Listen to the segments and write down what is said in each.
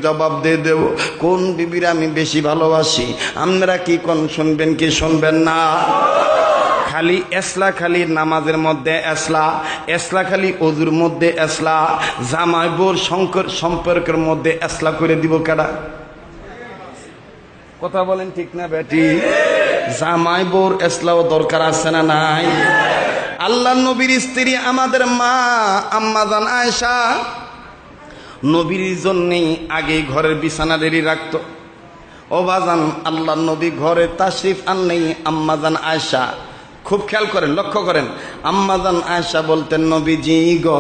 জবাব দিয়ে দেব কোন বিবির আমি বেশি ভালোবাসি। আপনারা কি কোন শুনবেন কি শুনবেন না? খালি এসলা, খালি নামাজের মধ্যে এসলা, এসলা খালি ওযুর মধ্যে এসলা, জামাই বোর সম্পর্কের মধ্যে এসলা করে দিব কারা? কথা বলেন ঠিক না বেটি? জামাই বোর এসলাও দরকার আছে না নাই? আল্লাহ নবীর স্ত্রী আমাদের মা আম্মাজান আয়েশা নবীর জন্যেই আগে ঘরের বিছানা রেডি রাখতো। ও বাজান, আল্লাহ নবী ঘরে তাশরিফ আনলেই আম্মাজান আয়েশা, খুব খেয়াল করেন, লক্ষ্য করেন, আম্মাজান আয়েশা বলতেন, নবীজি গো,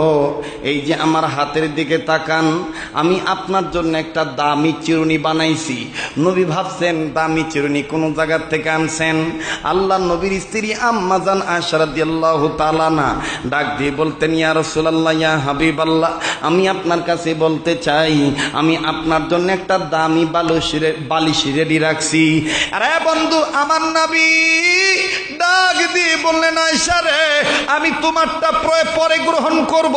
এই যে আমার হাতের দিকে তাকান, আমি আপনার জন্য একটা দামি চিরুনি বানাইছি। নবী ভাবছেন দামি চিরুনি কোন জায়গার থেকে আনছেন। আল্লাহ নবীর স্ত্রী আম্মাজান আয়েশা রাদিয়াল্লাহু তাআলা না ডাক দিয়ে বলতেন, ইয়া রাসূলুল্লাহ, ইয়া হাবিবাল্লাহ, আমি আপনার কাছে বলতে চাই, আমি আপনার জন্য একটা দামি বালিশ রেডি রাখছি। আরে বন্ধু, আমার নবী ডাক দিয়ে বললেন, আয়েশা রে, আমি তোমারটা পরে গ্রহণ করব,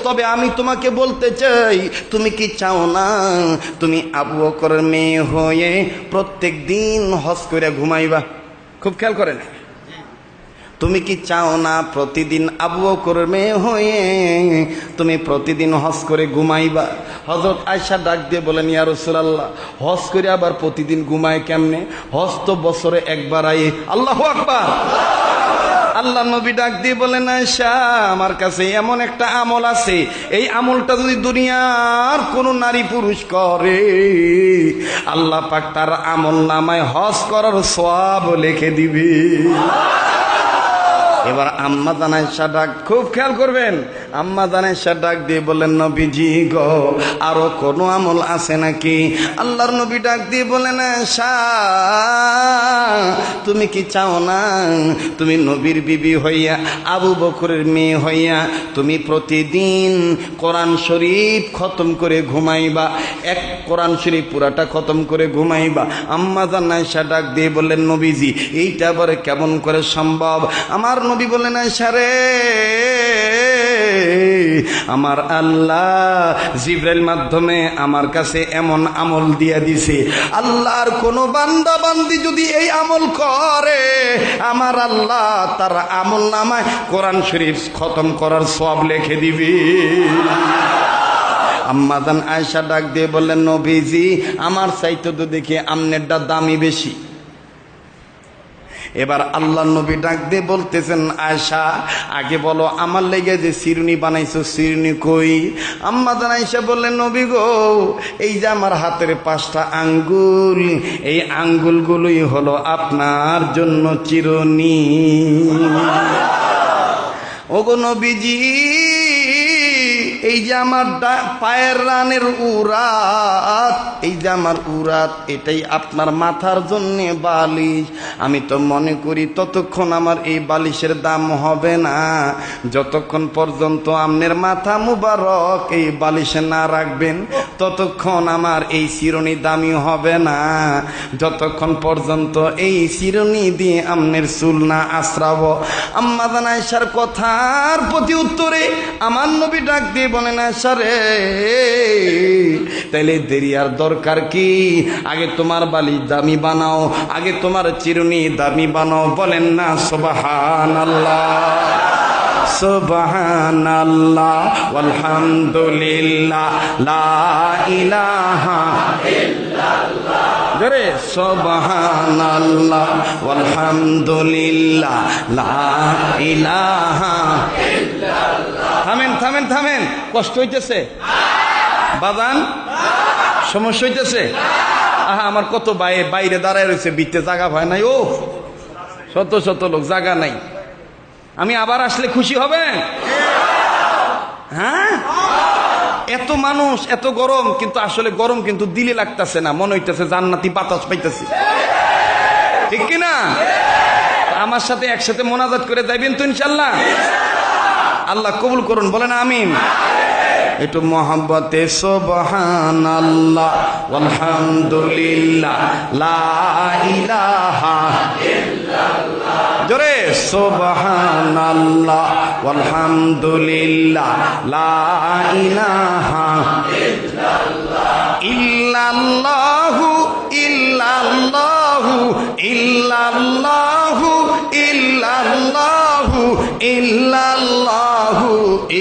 তবে আমি তোমাকে বলতে চাই, তুমি কি চাও না তুমি আবু বকরের মেয়ে হয়ে প্রত্যেক দিন হজ করে ঘুমাইবা? খুব খেয়াল করেন, তুমি কি চাও না প্রতিদিন আবু বকরের মেয়ে হয়ে তুমি প্রতিদিন হজ করে ঘুমাইবা? হযরত আয়েশা ডাক দিয়ে বলেন, ইয়া রাসূলুল্লাহ, হজ করে আবার প্রতিদিন ঘুমায় কেমনে? হজ তো বছরে একবার আয়ে। আল্লাহু আকবার। আল্লাহ নবী ডাক দিয়ে বলেন, আয়েশা, আমার কাছে এমন একটা আমল আছে, এই আমলটা যদি দুনিয়ার কোন নারী পুরুষ করে, আল্লাহ পাক তার আমল নামায় হজ করার সওয়াব লিখে দিবে। এবার আম্মাজান আয়েশা ডাক, খুব খেয়াল করবেন, আম্মাজান আয়েশা ডাক দিয়ে বলেন, নবীজি গো, আরো কোনো আমল আছে নাকি? আল্লাহর নবী ডাক দিয়ে বলেন, আয়েশা, তুমি কি চাও না তুমি নবীর বিবি হইয়া আবু বকরের মেয়ে হইয়া তুমি প্রতিদিন কোরআন শরীফ খতম করে ঘুমাইবা? এক কোরআন শরীফ পুরাটা খতম করে ঘুমাইবা। আম্মাজান আয়েশা ডাক দিয়ে বললেন, নবীজি, এইটা আবার কেমন করে সম্ভব? আমার নবী বললেন, আয়েশা রে, আমার আল্লাহ জিবরাইল মাধ্যমে আমার কাছে এমন আমল দিয়া দিছে, আল্লাহর কোন বান্দা বান্দি যদি এই আমল করে, আমার আল্লাহ তার আমল নামায় কোরআন শরীফ খতম করার সওয়াব লিখে দিবে। আম্মাজান আয়েশা ডাক দিয়ে বললেন, নবীজি, আমার চাইতে তো দেখি আমনেরটা দামি বেশি। এবার আল্লাহ নবী ডাক দিয়ে বলতেছেন, আয়েশা, আগে বলো আমার লেগে যে চিরুনি বানাইছো, চিরুনি কই? আম্মাজান আয়েশা বললেন, নবী গো, এই যে আমার হাতের 5টা আঙ্গুল, এই আঙ্গুলগুলোই হলো আপনার জন্য চিরুনি। ওগো নবীজি, এই যে আমার পায়ের রানের উরাত, এই যে আমার উরাত, এটাই আপনার মাথার জন্যে বালিশ। আমি তো মনে করি ততক্ষণ আমার এই বালিশের দাম হবে না যতক্ষণ পর্যন্ত আপনার মাথা মুবারক এই বালিশে না রাখবেন, ততক্ষণ আমার এই চিরুনি দামি হবে না যতক্ষণ পর্যন্ত এই চিরুনি দিয়ে আপনার চুল না আশ্রাবো। আম্মাজান আয়েশার কথার প্রতি উত্তরে আমার নবী ডাক দিয়ে বলেন, আয়েশা রে, তাইলে দেরি আর দরকার কি? আগে তোমার বালিশ দামি বানাও, আগে তোমার চিরুনি দামি বানাও। বলেন না সুবহানাল্লাহ, সুবহানাল্লাহ, আলহামদুলিল্লাহ, লা ইলাহা ইল্লাল্লাহ, জোরে সুবহানাল্লাহ, আলহামদুলিল্লাহ, লা ইলাহা ইল্লাল্লাহ। থামেন থামেন থামেন, কষ্ট হইতেছে বাজান? সমস্যা হইতেছে? আহা, আমার কত বাইরে দাঁড়ায় রয়েছে, ভিতরে জায়গা হয় নাই, ও শত শত লোক, জায়গা নাই। আমি আবার আসলে খুশি হবেন? হ্যাঁ, এত মানুষ, এত গরম, কিন্তু আসলে গরম কিন্তু দিলে লাগতেছে না, মনে হইতেছে জান্নাতি বাতাস পাইতেছি, ঠিক কিনা? আমার সাথে একসাথে মোনাজাত করে যাইবেন তো ইনশাল্লাহ? আল্লাহ কবুল করুন, বলেন আমিন। একটু মোহাব্বতে সুবহানাল্লাহ, আলহামদুলিল্লাহ, লা ইলাহা ইল্লাল্লাহ, জোরে সুবহানাল্লাহ ওয়ালহামদুলিল্লাহ লা ইলাহা ইল্লাল্লাহু ইল্লাল্লাহু ইল্লাল্লাহু ইল্লাল্লাহু ইল্লাল্লাহু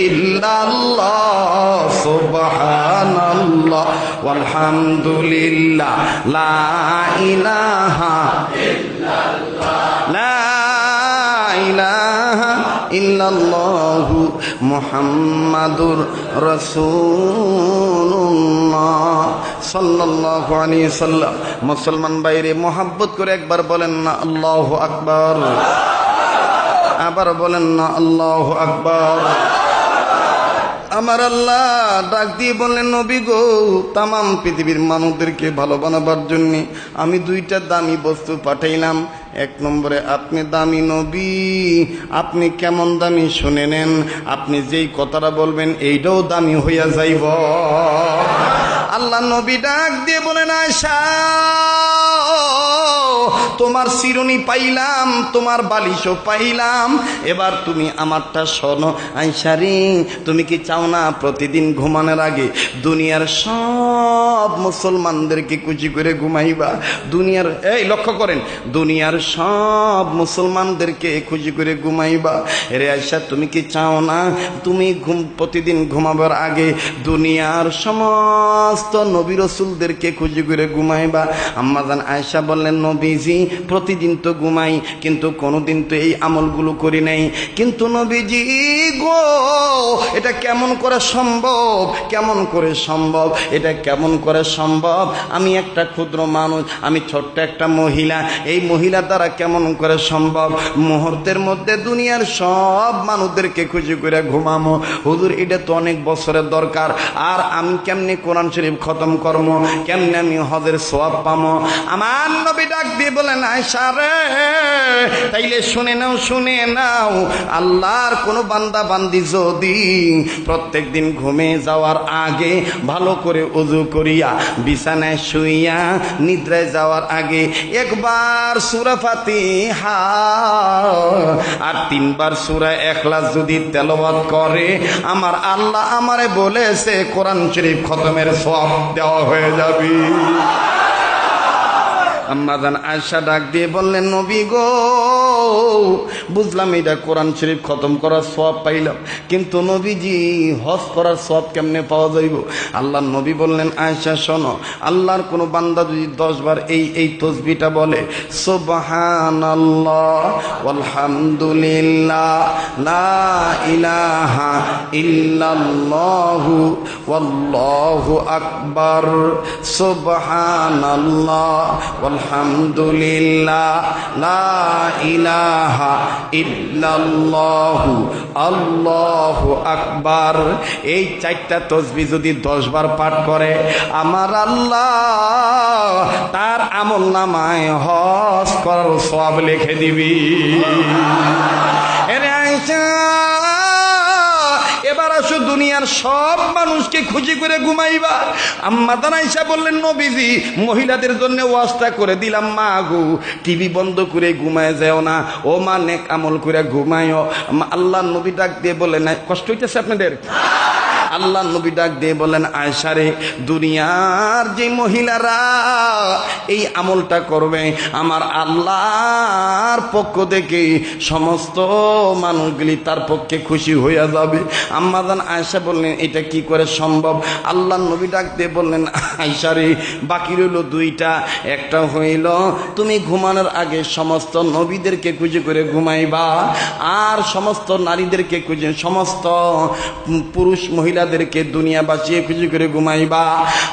ইল্লাল্লাহ সুবহানাল্লাহ ওয়ালহামদুলিল্লাহ লা ইলাহা ইল্লাল্লাহ লা ইলাহা ইল্লাল্লাহু মুহাম্মাদুর রাসূলুল্লাহ সাল্লাল্লাহু আলাইহি সাল্লাম। মুসলমান ভাইরে মোহাব্বত করে একবার বলেন না আল্লাহু আকবার, আবার বলেন না আল্লাহু আকবার। আমার আল্লাহ ডাক দিয়ে বললেন নবী গো, তামাম পৃথিবীর মানুষদেরকে ভালো বানাবার জন্য আমি দুইটা দামি বস্তু পাঠাইলাম। এক নম্বরে আপনি দামি নবী, আপনি কেমন দামি শুনে নেন, আপনি যেই কথাটা বলবেন এইটাও দামি হইয়া যাইব। আল্লাহ নবী ডাক দিয়ে বলেন আয়েশা, তোমার শিরনি পাইলাম, তোমার বালিশও পাইলাম, এবার তুমি আমারটা শোনো। আয়েশা রে, তুমি কি চাও না প্রতিদিন ঘুমানোর আগে দুনিয়ার সব মুসলমানদেরকে খুশি করে ঘুমাইবা? দুনিয়ার, এই লক্ষ্য করেন, দুনিয়ার সব মুসলমানদেরকে খুশি করে ঘুমাইবা। রে আয়েশা, তুমি কি চাও না তুমি প্রতিদিন ঘুমাবার আগে দুনিয়ার সমস্ত নবী রাসূলদেরকে খুশি করে ঘুমাইবা? আম্মাজান আয়েশা বললেন নবীজি, প্রতিদিন তো ঘুমাই, কিন্তু কোনোদিন তো এই আমলগুলো করি নাই। কিন্তু নবীজি গো, এটা কেমন করে সম্ভব? কেমন করে সম্ভব? এটা কেমন করে সম্ভব? আমি একটা ক্ষুদ্র মানুষ, আমি ছোট্ট একটা মহিলা, এই মহিলা দ্বারা কেমন করে সম্ভব মুহূর্তের মধ্যে দুনিয়ার সব মানুষদেরকে খুশি করে ঘুমামো? হুজুর, এটা তো অনেক বছরের দরকার, আর আমি কেমনে কোরআন শরীফ খতম করবো, কেমনে আমি হজের সওয়াব পাবো? আমার নবী ডাক দিয়ে বলেন আয়েশা রে, তাইলে শুনে নাও, শুনে নাও, আল্লাহর কোনো বান্দা বান্দি যদি প্রত্যেক দিন ঘুমে যাওয়ার আগে ভালো করে ওযু করিয়া বিছানায় শুইয়া নিদ্রায় যাওয়ার আগে একবার সূরা ফাতিহা আর 3 বার সূরা ইখলাস যদি তেলাওয়াত করে, আমার আল্লাহ আমারে বলেছে কোরআন শরীফ খতমের সওয়াব দেওয়া হয়ে যাবে। আম্মাজান আয়েশা ডাক দিয়ে বললেন নবী গো, বুঝলাম এটা কোরআন শরীফ খতম করার সওয়াব পাইলাম, কিন্তু নবীজি হজ করার সওয়াব কেমনে পাওয়া যাইব? আল্লাহর নবী বললেন আয়েশা শোনো, আল্লাহর কোনো বান্দা যদি 10 বার এই তাসবিহটা বলে, সুবহানাল্লাহ ওয়ালহামদুলিল্লাহ লা ইলাহা ইল্লাল্লাহু ওয়াল্লাহু আকবার, সুবহানাল্লাহ আলহামদুলিল্লাহ লা ইলাহা ইল্লাল্লাহু আল্লাহু আকবার, এই 4টা তাসবিহ যদি 10 বার পাঠ করে, আমার আল্লাহ তার আমলনামায় হজ করার সওয়াব লিখে দিবি। এরে আয়েশা, এবার আসো দুনিয়ার সব মানুষকে খুশি করে ঘুমাইবা। আম্মাজান আয়েশা বললেন নবীজি, মহিলাদের জন্য ওয়াজটা করে দিলাম, মা গো টিভি বন্ধ করে ঘুমায় যাও না, ও মা নেক আমল করে ঘুমায়ও। আল্লাহ নবী ডাক দিয়ে বলেন, কষ্ট হইতেছে আপনাদের? আল্লাহ নবী ডাক দিয়ে বলেন আয়েশা রে, দুনিয়ার যে মহিলারা এই আমলটা করবে, আমার আল্লাহর পক্ষ থেকে সমস্ত মানুষগুলি তার পক্ষে খুশি হইয়া যাবে। আম্মাজান আয়েশা বললেন এটা কি করে সম্ভব? আল্লাহ নবী ডাক দিয়ে বললেন আয়েশা রে, বাকি রইল 2টা। একটা হইল তুমি ঘুমানোর আগে সমস্ত নবীদেরকে খুশি করে ঘুমাইবা, আর সমস্ত নারীদেরকে খুশি, সমস্ত পুরুষ মহিলাদেরকে দুনিয়া বাঁচিয়ে খুশি করে ঘুমাইবা।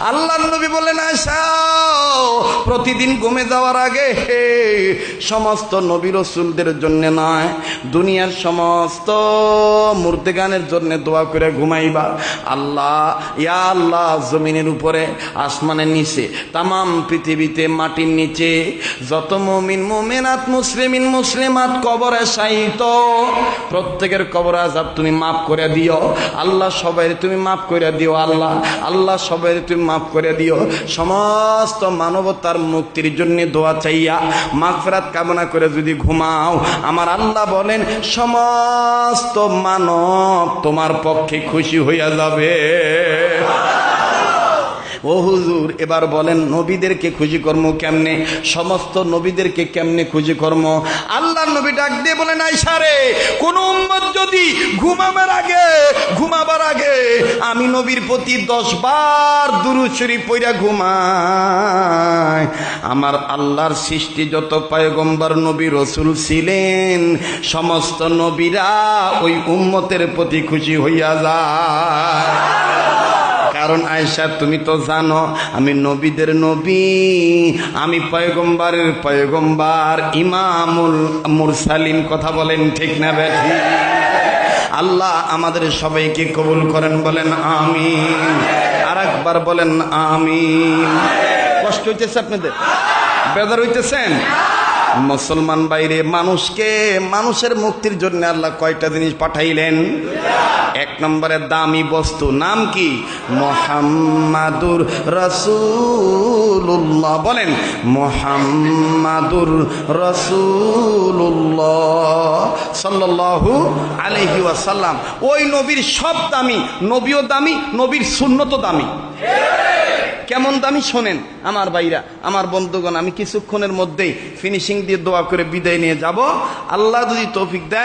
আল্লাহ নবী বলেন আয়েশা, প্রতিদিন ঘুমে যাওয়ার আগে সমস্ত নবী রাসূলদের জন্য নয়, দুনিয়ার সমস্ত মুর্দেগানের জন্য দোয়া করে ঘুমাইবা। আল্লাহ, ইয়া আল্লাহ, জমিনের উপরে, আসমানের নিচে, তামাম পৃথিবীতে, মাটির নিচে যত মুমিন মুমিনাত, মুসলিমিন মুসলিমাত কবরে শায়িত, প্রত্যেকের কবর আযাব তুমি মাফ করে দিও। আল্লাহ সবাই তুমি মাফ করে দিও আল্লাহ, আল্লাহ সবাই তুমি মাফ করে দিও। সমস্ত মানবতার মুক্তির জন্য দোয়া চাইয়া মাগফিরাত কামনা করে যদি ঘুমাও, আমার আল্লাহ বলেন সমস্ত মানব তোমার পক্ষে খুশি হইয়া যাবে। ও হুজুর, এবার বলেন নবীদেরকে খুশি কর্ম কেমনে? সমস্ত নবীদেরকে কেমনে খুশি কর্ম? আল্লাহ নবী ডাক দিয়ে বলেন, আয়েশা রে, কোন উম্মত যদি ঘুমাবার আগে আমি নবীর প্রতি 10 বার দুরূদ শরীফ পড়া ঘুমায়, আমার আল্লাহর সৃষ্টি যত পয়গম্বর নবী রাসূল ছিলেন সমস্ত নবীরা ওই উম্মতের প্রতি খুশি হইয়া যায়। কারণ আয়েশা তুমি তো জানো আমি নবীদের নবী, আমি পয়গম্বরের পয়গম্বর, ইমামুল মুরসালিন। কথা বলেন ঠিক না বেঠি? আল্লাহ আমাদের সবাইকে কবুল করেন, বলেন আমিন। আর একবার বলেন আমিন। কষ্ট হইতেছে আপনাদের? বেজার হইতেছেন? মুসলমান বাইরে মানুষের মুক্তির জন্য আল্লাহ কয়টা জিনিস পাঠাইলেন? 1 নম্বরে দামি বস্তু, নাম কি? মুহাম্মাদুর রাসূলুল্লাহ। বলেন মুহাম্মাদুর রাসূলুল্লাহ সাল্লাল্লাহু আলাইহি ওয়াসাল্লাম। ওই নবীর সব দামি, নবীও দামি, নবীর সুন্নতও দামি। কেমন দামি শোনেন আমার ভাইরা, আমার বন্ধুগণ। আমি কিছুক্ষণের মধ্যেই ফিনিশিং দিয়ে দোয়া করে বিদায় নিয়ে যাব। আল্লাহ যদি তৌফিক দেয়